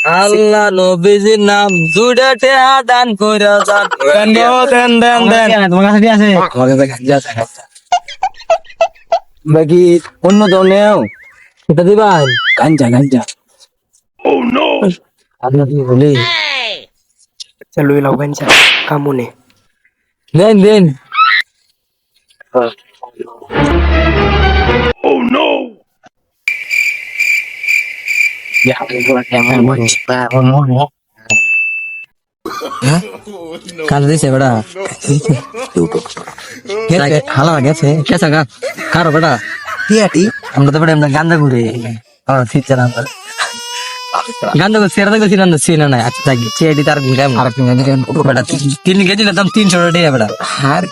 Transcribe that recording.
আল্লাহ নবীজির নাম দুইটাতে দান কইরা যান। দেন তোমার কাছে আছে? আমার কাছে গাঞ্জা আছে। বাকি অন্য ধরনেও এটা দিবাই গাঞ্জা গাঞ্জা। আপনার কি বলি লই লাও গাঞ্জা কামুনে দেন দেন। কাল দিছে বেটা হালা গেছে কেসা গা কারো বেটা টিয়াটি আমরা তো বেটা আমরা গান্দা ঘুরে শীতছে না গান্দা ঘুরে সেরা দেখছি না ছিল না আচ্ছা থাকি চেয়াটি তার ঘুরে আর বেটা 3 কেজি দাম 300 টাকা বেটা আর